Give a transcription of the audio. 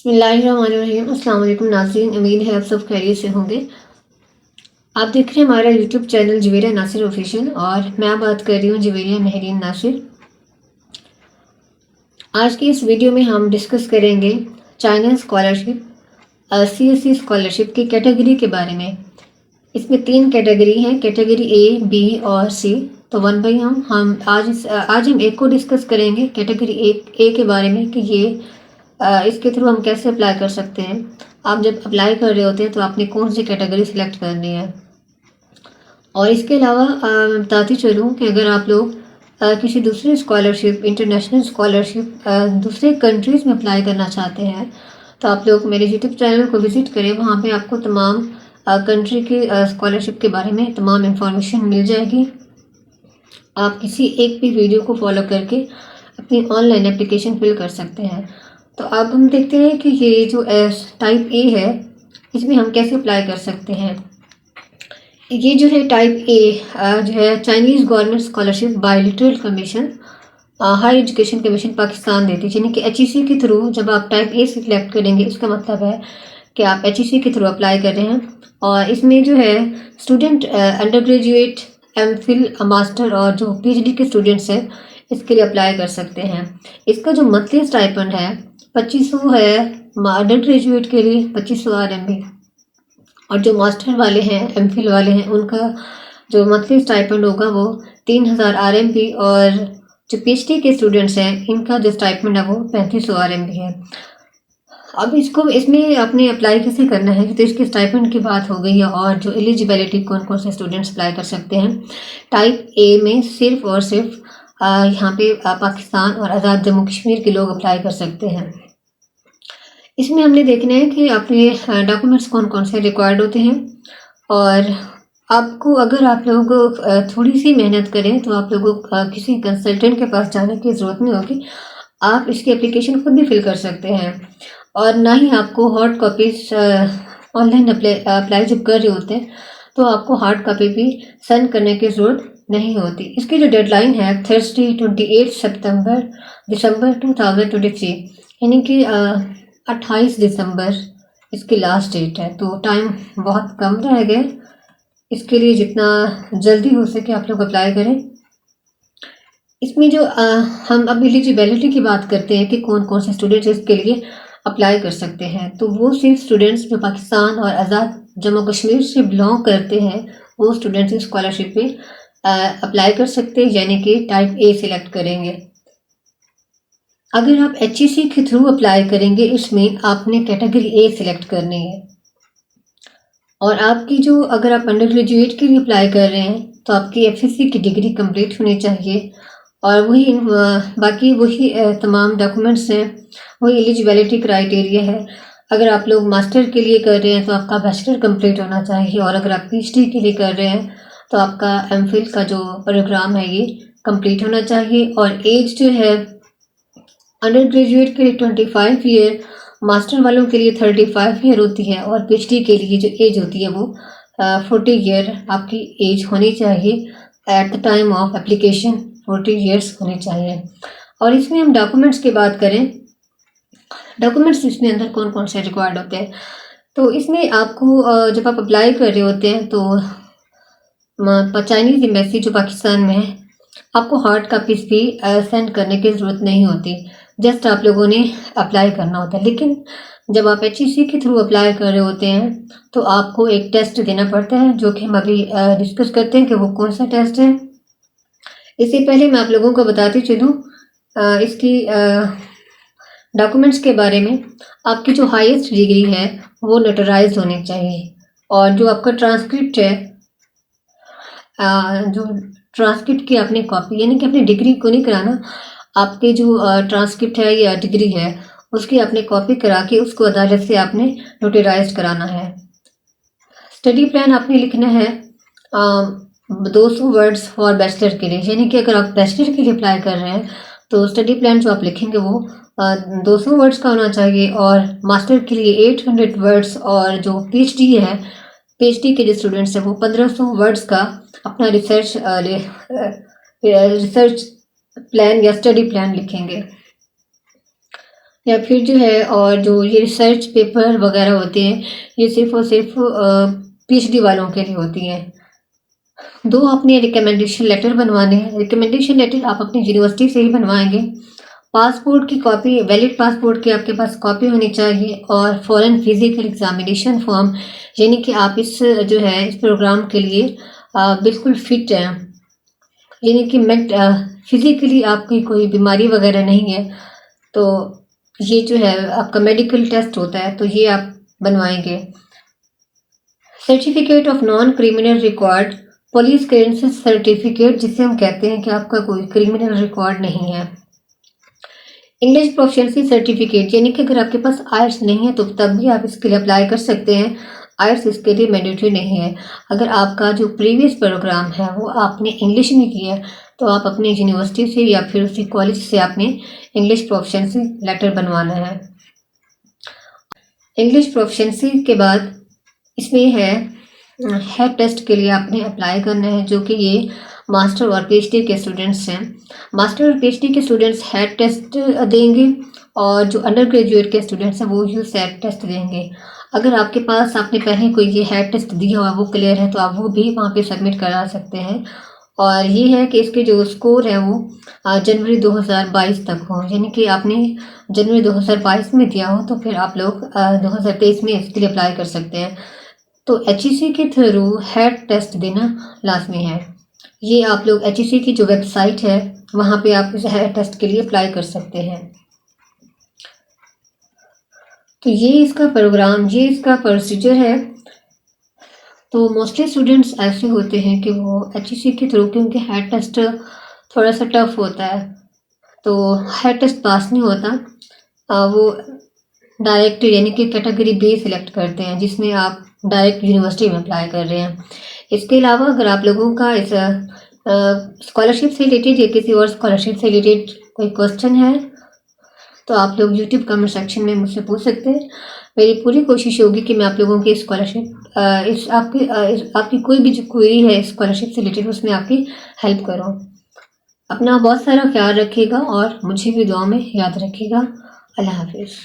बिस्मिल्लाहिर्रहमानिर्रहीम। अस्सलाम वालेकुम नाज़रीन, उम्मीद है आप सब खैरियत से होंगे। आप देख रहे हैं हमारा YouTube channel Javeria Nasir official और मैं बात कर रही हूँ जवेरिया महरीन नासिर। आज की इस वीडियो में हम डिस्कस करेंगे चाइना स्कॉलरशिप CSC स्कॉलरशिप की कैटेगरी के बारे में। इसमें 3 कैटेगरी हैं, कैटेगरी A, B और C। तो वन बाई हम आज हम एक को डिस्कस करेंगे कैटेगरी ए के बारे में कि ये इसके थ्रू हम कैसे अप्लाई कर सकते हैं। आप जब अप्लाई कर रहे होते हैं तो आपने कौन सी कैटेगरी सिलेक्ट करनी है। और इसके अलावा मैं बताती चलूँ कि अगर आप लोग किसी दूसरी स्कॉलरशिप, इंटरनेशनल स्कॉलरशिप दूसरे कंट्रीज़ में अप्लाई करना चाहते हैं तो आप लोग मेरे यूट्यूब चैनल को विज़िट करें। वहाँ पे आपको तमाम कंट्री की स्कॉलरशिप के बारे में तमाम इंफॉर्मेशन मिल जाएगी। आप किसी एक भी वीडियो को फॉलो करके अपनी ऑनलाइन एप्लीकेशन फिल कर सकते हैं। तो अब हम देखते हैं कि ये जो टाइप ए है इसमें हम कैसे अप्लाई कर सकते हैं। ये जो है टाइप ए जो है Chinese government scholarship bilateral commission higher education commission Pakistan देती है, यानी कि HEC के थ्रू जब आप टाइप ए सिलेक्ट करेंगे इसका मतलब है कि आप HEC के थ्रू अप्लाई कर रहे हैं। और इसमें जो है student under graduate, MPhil, master और जो PhD के स्टूडेंट्स हैं इसके लिए अप्लाई कर सकते हैं। इसका जो मंथली स्टाइपेंड है 2500 है अंडर ग्रेजुएट के लिए, 2500 RMB, और जो मास्टर वाले हैं, MPhil वाले हैं, उनका जो मंथली स्टाइपेंड होगा वो 3000 RMB, और जो PhD के स्टूडेंट्स हैं इनका जो स्टाइपेंड है वो 3500 RMB है। अब इसमें आपने अप्लाई कैसे करना है, तो इसके स्टाइपेंड की बात हो गई है और जो एलिजिबिलिटी कौन कौन से स्टूडेंट्स अप्लाई कर सकते हैं। टाइप ए में सिर्फ और सिर्फ यहाँ पे पाकिस्तान और आज़ाद जम्मू कश्मीर के लोग अप्लाई कर सकते हैं। इसमें हमने देखना है कि अपने डॉक्यूमेंट्स कौन कौन से रिक्वायर्ड होते हैं। और आपको अगर आप लोग थोड़ी सी मेहनत करें तो आप लोगों को किसी कंसल्टेंट के पास जाने की ज़रूरत नहीं होगी। आप इसकी एप्लीकेशन खुद भी फिल कर सकते हैं और ना ही आपको हार्ड कॉपीज ऑनलाइन अप्लाई जब कर रहे होते हैं तो आपको हार्ड कॉपी भी सेंड करने की ज़रूरत नहीं होती। इसकी जो डेडलाइन है थर्सडे 28 दिसंबर 2023, यानी कि 28 दिसंबर इसकी लास्ट डेट है। तो टाइम बहुत कम रह गया, इसके लिए जितना जल्दी हो सके आप लोग अप्लाई करें। इसमें जो हम अब एलिजिबिलिटी की बात करते हैं कि कौन कौन से स्टूडेंट्स इसके लिए अप्लाई कर सकते हैं, तो वो सिर्फ स्टूडेंट्स जो पाकिस्तान और आज़ाद जम्मू कश्मीर से बिलोंग करते हैं वो स्टूडेंट्स इस स्कॉलरशिप में अप्लाई कर सकते हैं, यानी कि टाइप ए सिलेक्ट करेंगे। अगर आप HEC के थ्रू अप्लाई करेंगे इसमें आपने कैटेगरी ए सिलेक्ट करनी है। और आपकी जो अगर आप अंडर ग्रेजुएट के लिए अप्लाई कर रहे हैं तो आपकी FSC की डिग्री कंप्लीट होनी चाहिए और वही बाकी वही तमाम डॉक्यूमेंट्स हैं, वही एलिजिबिलिटी क्राइटेरिया है। अगर आप लोग मास्टर के लिए कर रहे हैं तो आपका बैचलर कंप्लीट होना चाहिए, और अगर आप PhD के लिए कर रहे हैं तो आपका MPhil का जो प्रोग्राम है ये कंप्लीट होना चाहिए। और एज जो है अंडर ग्रेजुएट के लिए 25 ईयर, मास्टर वालों के लिए 35 ईयर होती है, और PhD के लिए जो एज होती है वो 40 ईयर आपकी एज होनी चाहिए। At the time of application 40 years होने चाहिए। और इसमें हम डॉक्यूमेंट्स की बात करें, डॉक्यूमेंट्स इसमें अंदर कौन कौन से रिक्वायर्ड होते हैं, तो इसमें आपको जब आप अप्लाई कर रहे होते हैं तो चाइनीज़ एम्बेसी जो पाकिस्तान में है आपको हार्ड कापीज़ भी सेंड करने की ज़रूरत नहीं होती, जस्ट आप लोगों ने अप्लाई करना होता है। लेकिन जब आप HEC के थ्रू अप्लाई कर रहे होते हैं तो आपको एक टेस्ट देना पड़ता है, जो कि हम अभी डिस्कस करते हैं कि वो कौन सा टेस्ट है। इससे पहले मैं आप लोगों को बताती चलूँ इसकी डॉक्यूमेंट्स के बारे में। आपकी जो हाईएस्ट डिग्री है वो नोटराइज होनी चाहिए, और जो आपका ट्रांसक्रिप्ट है जो ट्रांसक्रिप्ट की आपने कॉपी, यानी कि अपनी डिग्री को नहीं कराना, आपके जो ट्रांसक्रिप्ट है या डिग्री है उसकी आपने कॉपी करा के उसको अदालत से आपने नोटराइज कराना है। स्टडी प्लान आपने लिखना है 200 वर्ड्स फॉर बैचलर के लिए, यानी कि अगर आप बैचलर के लिए अप्लाई कर रहे हैं तो स्टडी प्लान जो आप लिखेंगे वो 200 वर्ड्स का होना चाहिए, और मास्टर के लिए 800 वर्ड्स, और जो PhD है, PhD के जो स्टूडेंट्स हैं वो 1500 वर्ड्स का अपना रिसर्च प्लान या स्टडी प्लान लिखेंगे। या फिर जो है और जो ये रिसर्च पेपर वगैरह होते हैं ये सिर्फ़ और सिर्फ़ पीएचडी वालों के लिए होती हैं। 2 आपने रिकमेंडेशन लेटर बनवाने हैं। रिकमेंडेशन लेटर आप अपनी यूनिवर्सिटी से ही बनवाएँगे। पासपोर्ट की कॉपी, वैलिड पासपोर्ट की आपके पास कॉपी होनी चाहिए और फ़ॉरेन फिज़िकल एग्ज़ामिनेशन फॉर्म, यानी कि आप इस जो है इस प्रोग्राम के लिए बिल्कुल फिट हैं। यानी कि फिज़िकली आपकी कोई बीमारी वगैरह नहीं है। तो ये जो है आपका मेडिकल टेस्ट होता है, तो ये आप बनवाएँगे। Certificate of non criminal record, police clearance certificate, जिसे हम कहते हैं कि आपका कोई क्रिमिनल रिकॉर्ड नहीं है। इंग्लिश प्रोफिशिएंसी सर्टिफिकेट, यानी कि अगर आपके पास आइल्स नहीं है तो तब भी आप इसके लिए अप्लाई कर सकते हैं। आइल्स इसके लिए मैंडेटरी नहीं है। अगर आपका जो प्रीवियस प्रोग्राम है वो आपने इंग्लिश में किया है तो आप अपनी यूनिवर्सिटी से या फिर उसी कॉलेज से आपने इंग्लिश प्रोफिशिएंसी लेटर बनवाना है। इंग्लिश प्रोफिशिएंसी के बाद इसमें है हेड टेस्ट के लिए आपने अप्लाई करना है, जो कि ये मास्टर और पीएचडी के स्टूडेंट्स हैं। मास्टर और पीएचडी के स्टूडेंट्स हेड टेस्ट देंगे और जो अंडर ग्रेजुएट के स्टूडेंट्स हैं वो यूसेट टेस्ट देंगे। अगर आपके पास आपने पहले कोई ये हेड टेस्ट दिया हुआ वो क्लियर है तो आप वो भी वहाँ पे सबमिट करा सकते हैं। और ये है कि इसके जो स्कोर है वो जनवरी 2022 तक हो, यानी कि आपने जनवरी 2022 में दिया हो तो फिर आप लोग 2023 में इसके लिए अप्लाई कर सकते हैं। तो एचईसी के थ्रू हेड टेस्ट देना लाजमी है। ये आप लोग एचईसी की जो वेबसाइट है वहाँ पे आप इस हेड टेस्ट के लिए अप्लाई कर सकते हैं। तो ये इसका प्रोग्राम, ये इसका प्रोसीजर है। तो मोस्टली स्टूडेंट्स ऐसे होते हैं कि वो एचईसी के थ्रू, क्योंकि हेड टेस्ट थोड़ा सा टफ होता है तो हेड टेस्ट पास नहीं होता, वो डायरेक्ट यानी कि कैटेगरी बी सिलेक्ट करते हैं जिसमें आप डायरेक्ट यूनिवर्सिटी में अप्लाई कर रहे हैं। इसके अलावा अगर आप लोगों का इस स्कॉलरशिप से रिलेटेड या किसी और स्कॉलरशिप से रिलेटेड कोई क्वेश्चन है तो आप लोग यूट्यूब कमेंट सेक्शन में मुझसे पूछ सकते हैं। मेरी पूरी कोशिश होगी कि मैं आप लोगों की स्कॉलरशिप आपकी कोई भी जो क्वेरी है स्कॉलरशिप से रिलेटेड उसमें आपकी हेल्प करूँ। अपना बहुत सारा ख्याल रखिएगा और मुझे भी दुआ में याद रखिएगा। अल्लाह हाफिज़।